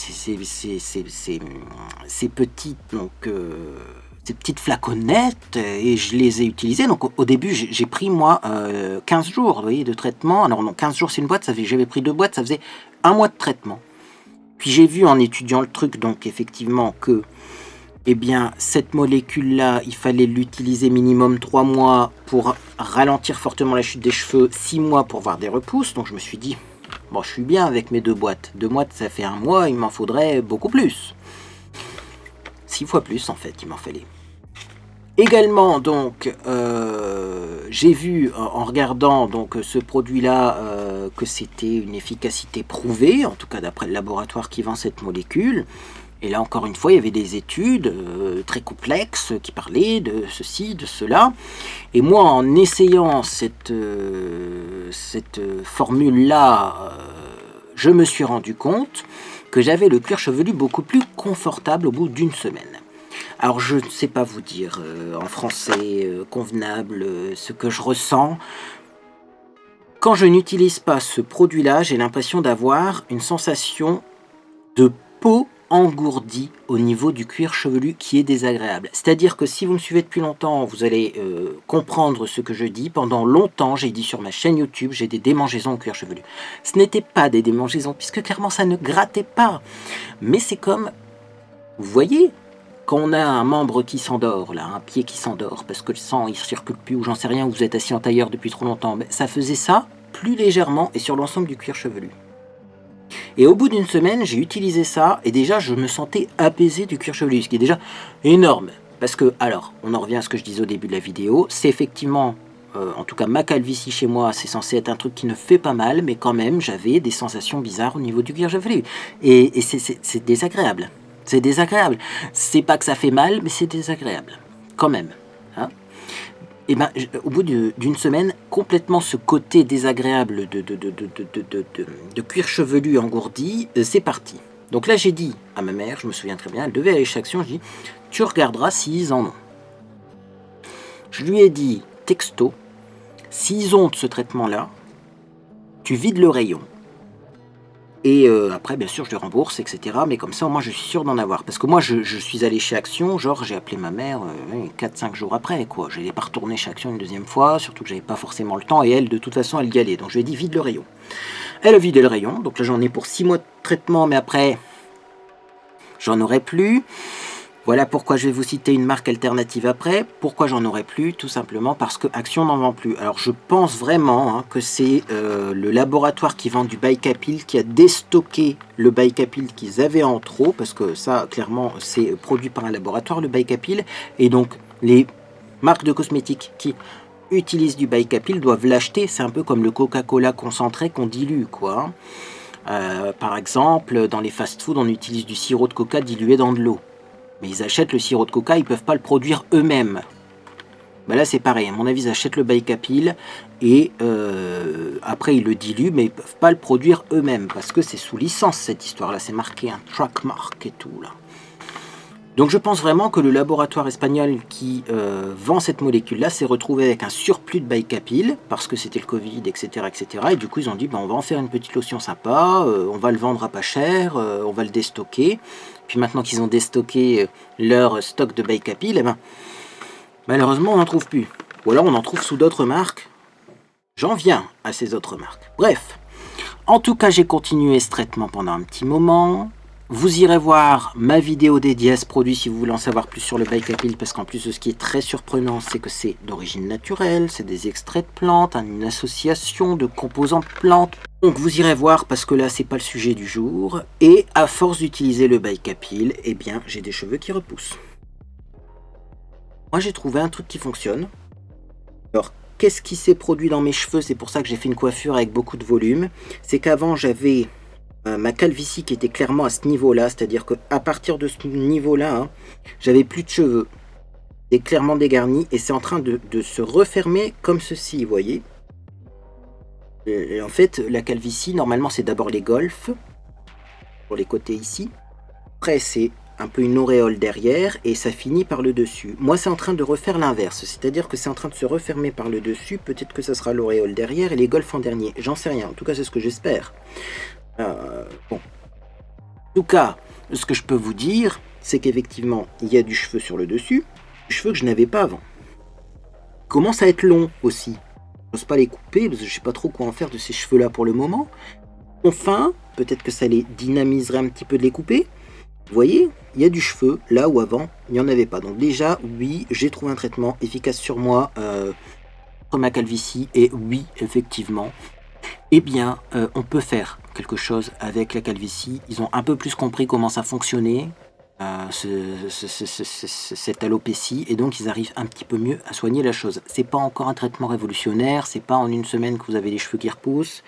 ces petites flaconnettes, et je les ai utilisées. Donc au début, j'ai pris moi 15 jours, vous voyez, de traitement. Alors non, 15 jours c'est une boîte, j'avais pris 2 boîtes, ça faisait 1 mois de traitement. Puis j'ai vu en étudiant le truc, donc effectivement, que eh bien, cette molécule-là, il fallait l'utiliser minimum 3 mois pour ralentir fortement la chute des cheveux, 6 mois pour voir des repousses. Donc je me suis dit, bon, je suis bien avec mes 2 boîtes. 2 boîtes, ça fait 1 mois, il m'en faudrait beaucoup plus. 6 fois plus, en fait, il m'en fallait. Également, donc, j'ai vu, en regardant donc, ce produit-là, que c'était une efficacité prouvée, en tout cas d'après le laboratoire qui vend cette molécule. Et là, encore une fois, il y avait des études très complexes qui parlaient de ceci, de cela. Et moi, en essayant cette formule-là, je me suis rendu compte que j'avais le cuir chevelu beaucoup plus confortable au bout d'une semaine. Alors, je ne sais pas vous dire en français convenable ce que je ressens. Quand je n'utilise pas ce produit-là, j'ai l'impression d'avoir une sensation de peau engourdie au niveau du cuir chevelu qui est désagréable. C'est-à-dire que si vous me suivez depuis longtemps, vous allez comprendre ce que je dis. Pendant longtemps, j'ai dit sur ma chaîne YouTube, j'ai des démangeaisons au cuir chevelu. Ce n'était pas des démangeaisons, puisque clairement ça ne grattait pas. Mais c'est comme, vous voyez, quand on a un membre qui s'endort, là, un pied qui s'endort, parce que le sang il circule plus, ou j'en sais rien, ou vous êtes assis en tailleur depuis trop longtemps, ben, ça faisait ça plus légèrement et sur l'ensemble du cuir chevelu. Et au bout d'une semaine, j'ai utilisé ça et déjà je me sentais apaisé du cuir chevelu, ce qui est déjà énorme. Parce que, alors, on en revient à ce que je disais au début de la vidéo, c'est effectivement, en tout cas ma calvitie chez moi, c'est censé être un truc qui ne fait pas mal, mais quand même j'avais des sensations bizarres au niveau du cuir chevelu. Et c'est désagréable. C'est désagréable. C'est pas que ça fait mal, mais c'est désagréable. Quand même. Hein. Et ben, au bout d'une semaine, complètement ce côté désagréable de cuir chevelu engourdi, c'est parti. Donc là, j'ai dit à ma mère, je me souviens très bien, elle devait aller chez Action, je dis, tu regarderas s'ils en ont. Je lui ai dit, texto, s'ils ont ce traitement-là, tu vides le rayon. Et après, bien sûr, je le rembourse, etc. Mais comme ça, moi, je suis sûr d'en avoir. Parce que moi, je suis allé chez Action, genre, j'ai appelé ma mère 4-5 jours après, quoi. Je n'allais pas retourner chez Action une deuxième fois, surtout que j'avais pas forcément le temps. Et elle, de toute façon, elle y allait. Donc, je lui ai dit, vide le rayon. Elle a vidé le rayon. Donc là, j'en ai pour 6 mois de traitement, mais après, j'en aurai plus. Voilà pourquoi je vais vous citer une marque alternative après. Pourquoi j'en aurais plus? Tout simplement parce que Action n'en vend plus. Alors je pense vraiment que c'est le laboratoire qui vend du Bicapil qui a déstocké le Bicapil qu'ils avaient en trop, parce que ça clairement c'est produit par un laboratoire le Bicapil, et donc les marques de cosmétiques qui utilisent du Bicapil doivent l'acheter. C'est un peu comme le Coca-Cola concentré qu'on dilue, quoi. Par exemple, dans les fast-food, on utilise du sirop de coca dilué dans de l'eau. Mais ils achètent le sirop de coca, ils ne peuvent pas le produire eux-mêmes. Ben là c'est pareil, à mon avis ils achètent le Bicapil et après ils le diluent, mais ils ne peuvent pas le produire eux-mêmes parce que c'est sous licence cette histoire-là, c'est marqué un track mark et tout là. Donc je pense vraiment que le laboratoire espagnol qui vend cette molécule-là s'est retrouvé avec un surplus de Bicapil parce que c'était le Covid, etc., etc. Et du coup ils ont dit ben, on va en faire une petite lotion sympa, on va le vendre à pas cher, on va le déstocker. Puis maintenant qu'ils ont déstocké leur stock de Bicapil, eh ben, malheureusement on n'en trouve plus. Ou alors on en trouve sous d'autres marques. J'en viens à ces autres marques. Bref, en tout cas j'ai continué ce traitement pendant un petit moment. Vous irez voir ma vidéo dédiée à ce produit si vous voulez en savoir plus sur le Bicapil, parce qu'en plus ce qui est très surprenant, c'est que c'est d'origine naturelle, c'est des extraits de plantes, une association de composants de plantes. Donc vous irez voir parce que là c'est pas le sujet du jour, et à force d'utiliser le Bicapil, eh bien j'ai des cheveux qui repoussent. Moi j'ai trouvé un truc qui fonctionne. Alors qu'est-ce qui s'est produit dans mes cheveux? C'est pour ça que j'ai fait une coiffure avec beaucoup de volume. C'est qu'avant j'avais ma calvitie qui était clairement à ce niveau-là, c'est-à-dire qu'à partir de ce niveau-là, j'avais plus de cheveux. C'est clairement dégarni et c'est en train de se refermer comme ceci, vous voyez. Et en fait, la calvitie, normalement, c'est d'abord les golfes, pour les côtés ici. Après, c'est un peu une auréole derrière et ça finit par le dessus. Moi, c'est en train de refaire l'inverse, c'est-à-dire que c'est en train de se refermer par le dessus. Peut-être que ça sera l'auréole derrière et les golfes en dernier. J'en sais rien, en tout cas, c'est ce que j'espère. Bon. En tout cas, ce que je peux vous dire, c'est qu'effectivement, il y a du cheveu sur le dessus, du cheveu que je n'avais pas avant. Il commence à être long aussi. Je n'ose pas les couper, parce que je ne sais pas trop quoi en faire de ces cheveux-là pour le moment. Enfin, peut-être que ça les dynamiserait un petit peu de les couper. Vous voyez, il y a du cheveu, là où avant, il n'y en avait pas. Donc déjà, oui, j'ai trouvé un traitement efficace sur moi, pour ma calvitie, et oui, effectivement, eh bien, on peut faire quelque chose avec la calvitie. Ils ont un peu plus compris comment ça fonctionnait, cette alopécie, et donc ils arrivent un petit peu mieux à soigner la chose. C'est pas encore un traitement révolutionnaire, c'est pas en une semaine que vous avez les cheveux qui repoussent,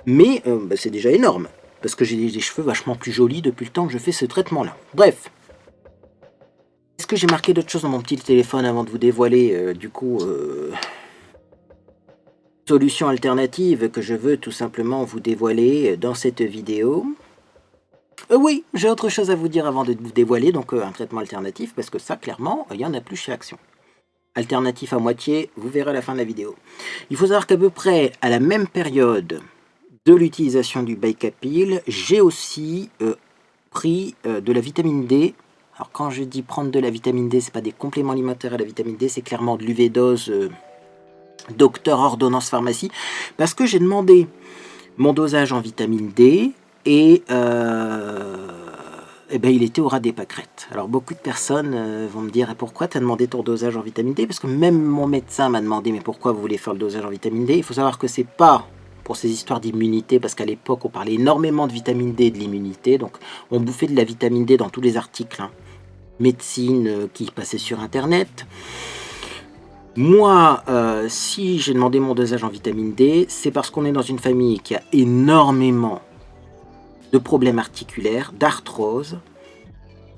mais c'est déjà énorme. parce que j'ai des cheveux vachement plus jolis depuis le temps que je fais ce traitement-là. Bref. Est-ce que j'ai marqué d'autres choses dans mon petit téléphone avant de vous dévoiler, solution alternative que je veux tout simplement vous dévoiler dans cette vidéo? Oui, j'ai autre chose à vous dire avant de vous dévoiler, donc un traitement alternatif, parce que ça, clairement, il n'y en a plus chez Action. Alternatif à moitié, vous verrez à la fin de la vidéo. Il faut savoir qu'à peu près à la même période de l'utilisation du Bicapil, j'ai aussi pris de la vitamine D. Alors quand je dis prendre de la vitamine D, c'est pas des compléments alimentaires à la vitamine D, c'est clairement de l'UV-dose docteur ordonnance pharmacie, parce que j'ai demandé mon dosage en vitamine D et ben, il était au ras des pâquerettes. Alors beaucoup de personnes vont me dire pourquoi tu as demandé ton dosage en vitamine D, parce que même mon médecin m'a demandé mais pourquoi vous voulez faire le dosage en vitamine D. Il faut savoir que c'est pas pour ces histoires d'immunité, parce qu'à l'époque on parlait énormément de vitamine D et de l'immunité, donc on bouffait de la vitamine D dans tous les articles médecine qui passaient sur internet. Moi, si j'ai demandé mon dosage en vitamine D, c'est parce qu'on est dans une famille qui a énormément de problèmes articulaires, d'arthrose,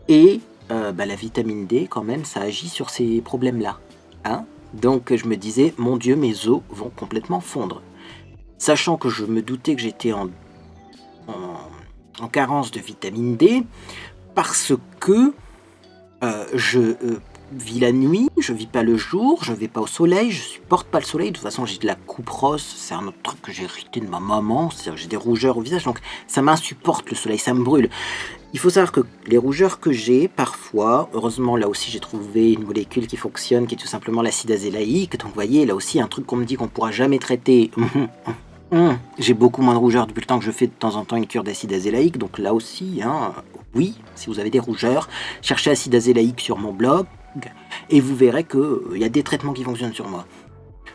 et la vitamine D, quand même, ça agit sur ces problèmes-là. Donc je me disais, mon Dieu, mes os vont complètement fondre. Sachant que je me doutais que j'étais en carence de vitamine D, parce que je vis la nuit, je vis pas le jour, je vais pas au soleil, je supporte pas le soleil. De toute façon, j'ai de la coupe rose, c'est un autre truc que j'ai hérité de ma maman, c'est-à-dire j'ai des rougeurs au visage, donc ça m'insupporte le soleil, ça me brûle. Il faut savoir que les rougeurs que j'ai, parfois, heureusement là aussi j'ai trouvé une molécule qui fonctionne, qui est tout simplement l'acide azélaïque, donc vous voyez, là aussi un truc qu'on me dit qu'on pourra jamais traiter. J'ai beaucoup moins de rougeurs depuis le temps que je fais de temps en temps une cure d'acide azélaïque, donc là aussi, oui, si vous avez des rougeurs, cherchez acide azélaïque sur mon blog, et vous verrez qu'il y a des traitements qui fonctionnent sur moi.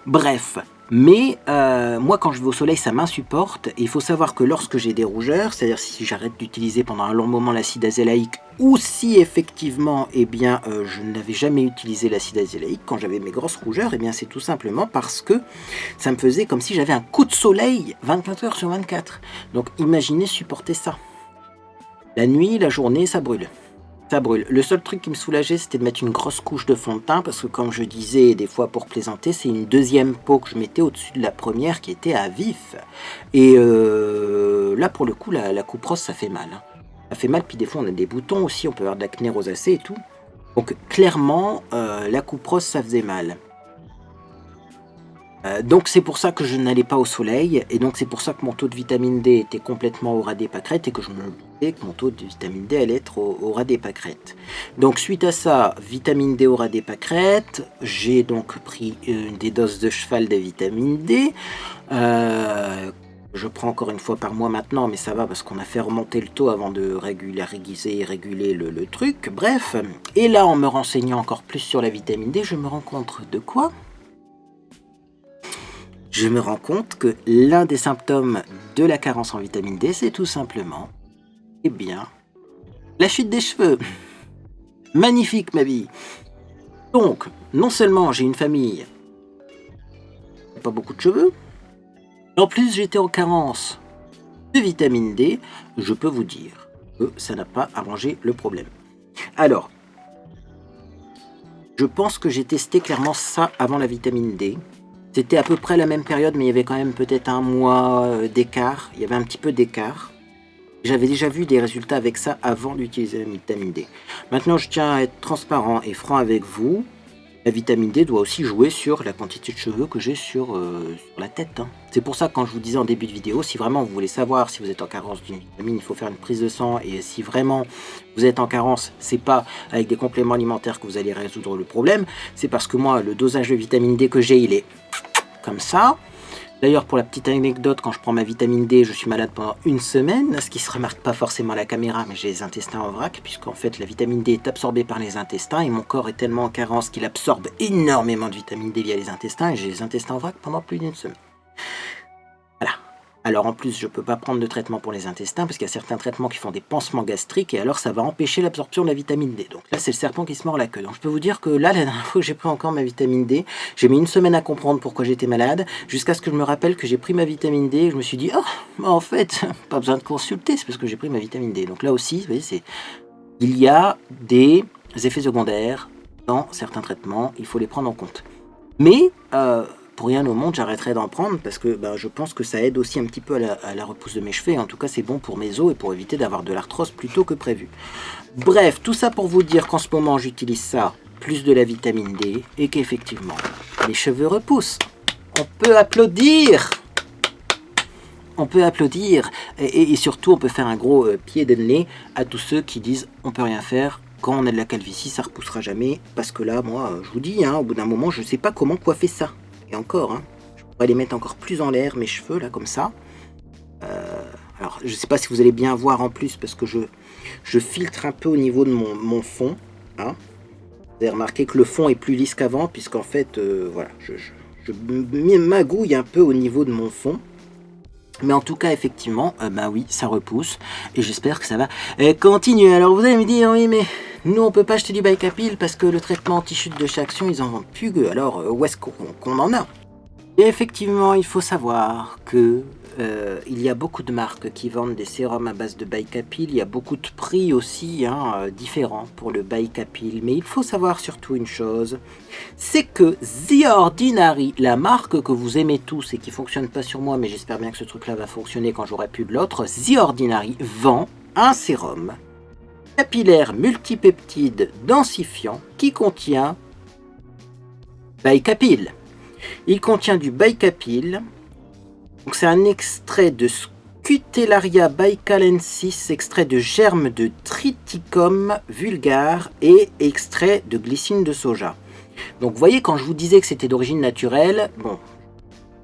Bref, mais moi quand je vais au soleil ça m'insupporte, et il faut savoir que lorsque j'ai des rougeurs, c'est-à-dire si j'arrête d'utiliser pendant un long moment l'acide azélaïque, ou si effectivement je n'avais jamais utilisé l'acide azélaïque quand j'avais mes grosses rougeurs, c'est tout simplement parce que ça me faisait comme si j'avais un coup de soleil 24 heures sur 24. Donc imaginez supporter ça. La nuit, la journée, ça brûle. Ça brûle. Le seul truc qui me soulageait, c'était de mettre une grosse couche de fond de teint, parce que comme je disais des fois pour plaisanter, c'est une deuxième peau que je mettais au-dessus de la première qui était à vif. Et là, pour le coup, la coupe rose, ça fait mal. Ça fait mal, puis des fois, on a des boutons aussi, on peut avoir de l'acné rosacée et tout. Donc, clairement, la coupe rose, ça faisait mal. Donc c'est pour ça que je n'allais pas au soleil, et donc c'est pour ça que mon taux de vitamine D était complètement au ras des pâquerettes, et que je me doutais que mon taux de vitamine D allait être au ras des pâquerettes. Donc suite à ça, vitamine D au ras des pâquerettes, j'ai donc pris des doses de cheval de vitamine D, je prends encore une fois par mois maintenant, mais ça va parce qu'on a fait remonter le taux avant de réguler le truc, bref. Et là, en me renseignant encore plus sur la vitamine D, je me rends compte de quoi ? Je me rends compte que l'un des symptômes de la carence en vitamine D, c'est tout simplement, la chute des cheveux. Magnifique, ma vie. Donc, non seulement j'ai une famille, pas beaucoup de cheveux, mais en plus j'étais en carence de vitamine D, je peux vous dire que ça n'a pas arrangé le problème. Alors, je pense que j'ai testé clairement ça avant la vitamine D. C'était à peu près la même période, mais il y avait quand même peut-être un mois d'écart. Il y avait un petit peu d'écart. J'avais déjà vu des résultats avec ça avant d'utiliser la vitamine D. Maintenant, je tiens à être transparent et franc avec vous. La vitamine D doit aussi jouer sur la quantité de cheveux que j'ai sur la tête. C'est pour ça que quand je vous disais en début de vidéo, si vraiment vous voulez savoir si vous êtes en carence d'une vitamine, il faut faire une prise de sang. Et si vraiment vous êtes en carence, c'est pas avec des compléments alimentaires que vous allez résoudre le problème. C'est parce que moi, le dosage de vitamine D que j'ai, il est comme ça. D'ailleurs, pour la petite anecdote, quand je prends ma vitamine D, je suis malade pendant une semaine, ce qui ne se remarque pas forcément à la caméra, mais j'ai les intestins en vrac, puisqu'en fait la vitamine D est absorbée par les intestins, et mon corps est tellement en carence qu'il absorbe énormément de vitamine D via les intestins, et j'ai les intestins en vrac pendant plus d'une semaine. Voilà. Alors en plus, je peux pas prendre de traitement pour les intestins parce qu'il y a certains traitements qui font des pansements gastriques et alors ça va empêcher l'absorption de la vitamine D. Donc là, c'est le serpent qui se mord la queue. Donc je peux vous dire que là, la dernière fois que j'ai pris encore ma vitamine D, j'ai mis une semaine à comprendre pourquoi j'étais malade, jusqu'à ce que je me rappelle que j'ai pris ma vitamine D et je me suis dit, oh, bah, en fait, pas besoin de consulter, c'est parce que j'ai pris ma vitamine D. Donc là aussi, vous voyez, il y a des effets secondaires dans certains traitements, il faut les prendre en compte. Mais pour rien au monde, j'arrêterai d'en prendre parce que je pense que ça aide aussi un petit peu à la repousse de mes cheveux. Et en tout cas, c'est bon pour mes os et pour éviter d'avoir de l'arthrose plus tôt que prévu. Bref, tout ça pour vous dire qu'en ce moment, j'utilise ça, plus de la vitamine D, et qu'effectivement, les cheveux repoussent. On peut applaudir! On peut applaudir et surtout on peut faire un gros pied de nez à tous ceux qui disent on peut rien faire. Quand on a de la calvitie, ça repoussera jamais. Parce que là, moi, je vous dis, au bout d'un moment, je sais pas comment coiffer ça. Et encore, je pourrais les mettre encore plus en l'air, mes cheveux, là, comme ça. Alors, je sais pas si vous allez bien voir en plus, parce que je filtre un peu au niveau de mon fond. Vous avez remarqué que le fond est plus lisse qu'avant, puisqu'en fait, voilà, je magouille un peu au niveau de mon fond. Mais en tout cas, effectivement, oui, ça repousse. Et j'espère que ça va continuer. Alors, vous allez me dire, oui, mais nous, on peut pas acheter du Bicapil parce que le traitement anti-chute de chez Action, ils en vendent plus que. Alors, où est-ce qu'on en a? Et effectivement, il faut savoir que il y a beaucoup de marques qui vendent des sérums à base de Bicapil. Il y a beaucoup de prix aussi différents pour le Bicapil. Mais il faut savoir surtout une chose, c'est que The Ordinary, la marque que vous aimez tous et qui fonctionne pas sur moi, mais j'espère bien que ce truc-là va fonctionner quand j'aurai plus de l'autre, The Ordinary vend un sérum capillaire multipeptide densifiant qui contient Bicapil. Il contient du Bicapil. Donc c'est un extrait de Scutellaria baicalensis, extrait de germes de Triticum vulgare et extrait de glycine de soja. Donc vous voyez, quand je vous disais que c'était d'origine naturelle, bon,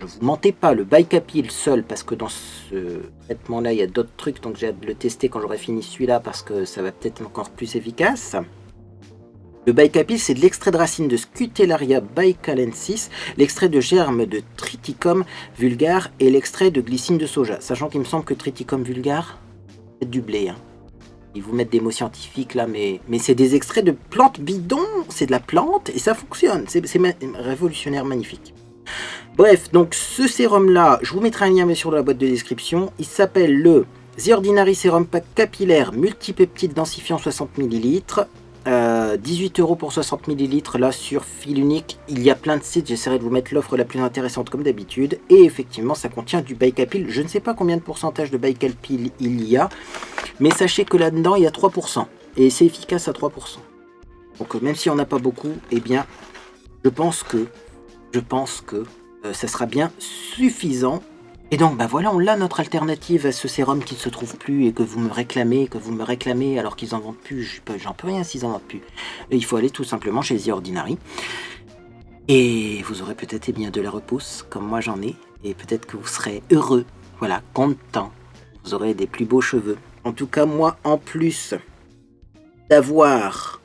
je vous mentais pas, le Bicapil seul, parce que dans ce traitement-là, il y a d'autres trucs, donc j'ai hâte de le tester quand j'aurai fini celui-là, parce que ça va peut-être encore plus efficace. Le Bicapil, c'est de l'extrait de racine de Scutellaria baicalensis, l'extrait de germe de Triticum vulgare et l'extrait de glycine de soja. Sachant qu'il me semble que Triticum vulgare, c'est du blé. Ils vous mettent des mots scientifiques là, mais c'est des extraits de plantes bidons, c'est de la plante et ça fonctionne. C'est révolutionnaire, magnifique. Bref, donc ce sérum là, je vous mettrai un lien mais sur la boîte de description. Il s'appelle le The Ordinary Serum Pack Capillaire Multipeptide Densifiant 60 ml. 18 € pour 60 ml là sur fil unique. Il y a plein de sites, j'essaierai de vous mettre l'offre la plus intéressante comme d'habitude. Et effectivement, ça contient du Bicapil. Je ne sais pas combien de pourcentage de Bicapil il y a, mais sachez que là-dedans, il y a 3%. Et c'est efficace à 3%. Donc même si on n'a pas beaucoup, eh bien, je pense que ça sera bien suffisant. Et donc, voilà, on a notre alternative à ce sérum qui ne se trouve plus et que vous me réclamez alors qu'ils en vendent plus. J'en peux rien s'ils en vendent plus. Il faut aller tout simplement chez The Ordinary. Et vous aurez peut-être bien de la repousse, comme moi j'en ai. Et peut-être que vous serez heureux, voilà, content. Vous aurez des plus beaux cheveux. En tout cas, moi, en plus d'avoir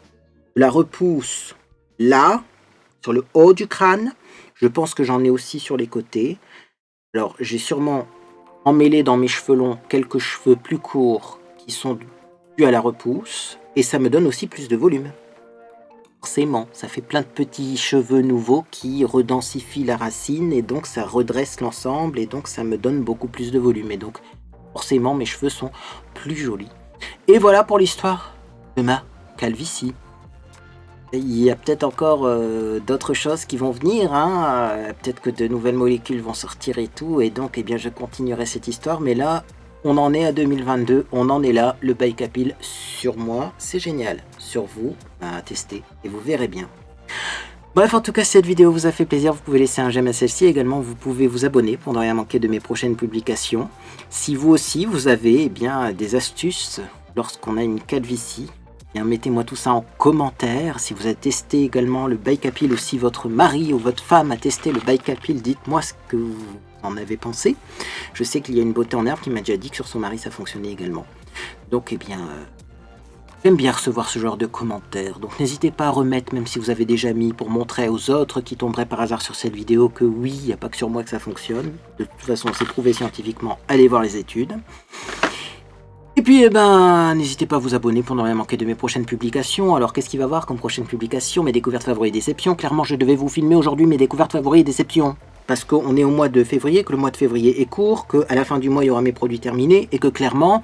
la repousse là, sur le haut du crâne, je pense que j'en ai aussi sur les côtés. Alors, j'ai sûrement emmêlé dans mes cheveux longs quelques cheveux plus courts qui sont dus à la repousse. Et ça me donne aussi plus de volume. Forcément, ça fait plein de petits cheveux nouveaux qui redensifient la racine. Et donc, ça redresse l'ensemble. Et donc, ça me donne beaucoup plus de volume. Et donc, forcément, mes cheveux sont plus jolis. Et voilà pour l'histoire de ma calvitie. Il y a peut-être encore d'autres choses qui vont venir, peut-être que de nouvelles molécules vont sortir et tout, et donc je continuerai cette histoire, mais là, on en est à 2022, on en est là, le Bicapil sur moi, c'est génial, sur vous, à tester, et vous verrez bien. Bref, en tout cas, si cette vidéo vous a fait plaisir, vous pouvez laisser un j'aime à celle-ci, également vous pouvez vous abonner pour ne rien manquer de mes prochaines publications. Si vous aussi, vous avez des astuces lorsqu'on a une calvitie, mettez-moi tout ça en commentaire. Si vous avez testé également le Bicapil ou si votre mari ou votre femme a testé le Bicapil, dites-moi ce que vous en avez pensé. Je sais qu'il y a une beauté en herbe qui m'a déjà dit que sur son mari ça fonctionnait également. Donc J'aime bien recevoir ce genre de commentaires, donc n'hésitez pas à remettre, même si vous avez déjà mis, pour montrer aux autres qui tomberaient par hasard sur cette vidéo que oui, il n'y a pas que sur moi que ça fonctionne. De toute façon, c'est prouvé scientifiquement, allez voir les études. Et puis, n'hésitez pas à vous abonner pour ne rien manquer de mes prochaines publications. Alors, qu'est-ce qu'il va y avoir comme prochaine publication? Mes découvertes favoris et déceptions. Clairement, je devais vous filmer aujourd'hui mes découvertes favoris et déceptions. Parce qu'on est au mois de février, que le mois de février est court, qu'à la fin du mois, il y aura mes produits terminés, et que clairement,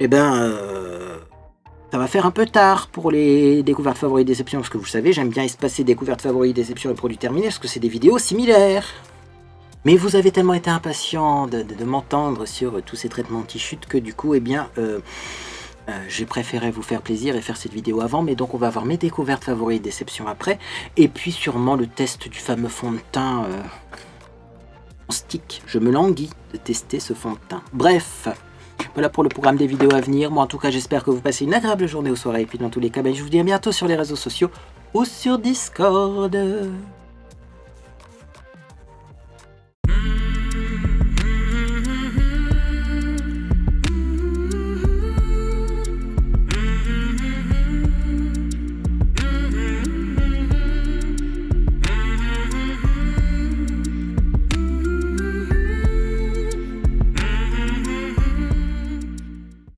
ça va faire un peu tard pour les découvertes favoris et déceptions, parce que vous savez, j'aime bien espacer découvertes favoris, déceptions et produits terminés, parce que c'est des vidéos similaires. Mais vous avez tellement été impatient de m'entendre sur tous ces traitements anti-chute que du coup, j'ai préféré vous faire plaisir et faire cette vidéo avant. Mais donc, on va avoir mes découvertes favoris et déceptions après, et puis sûrement le test du fameux fond de teint en stick. Je me languis de tester ce fond de teint. Bref. Voilà pour le programme des vidéos à venir. Moi, en tout cas, j'espère que vous passez une agréable journée ou soirée. Et puis, dans tous les cas, je vous dis à bientôt sur les réseaux sociaux ou sur Discord.